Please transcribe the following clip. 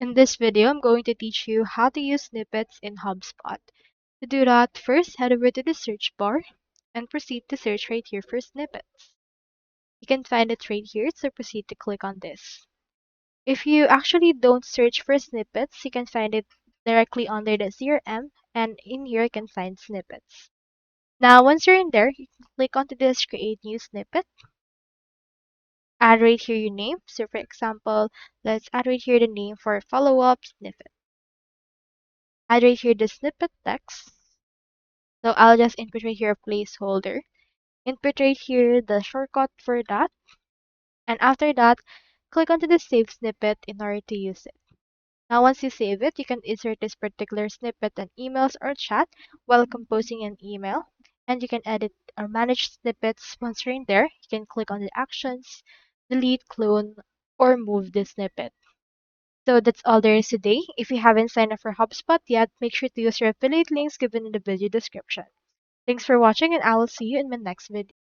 In this video, I'm going to teach you how to use snippets in HubSpot. To do that, first head over to the search bar and proceed to search right here for snippets. You can find it right here, so proceed to click on this. If you actually don't search for snippets, you can find it directly under the CRM, and in here you can find snippets. Now, once you're in there, you can click onto this create new snippet. Add right here your name. So for example, let's add right here the name for follow-up snippet. Add right here the snippet text. So I'll just input right here a placeholder. Input right here the shortcut for that. And after that, click onto the save snippet in order to use it. Now once you save it, you can insert this particular snippet in emails or chat while composing an email. And you can edit or manage snippets once you're in there. You can click on the actions, delete, clone, or move the snippet. So that's all there is today. If you haven't signed up for HubSpot yet, make sure to use your affiliate links given in the video description. Thanks for watching, and I will see you in my next video.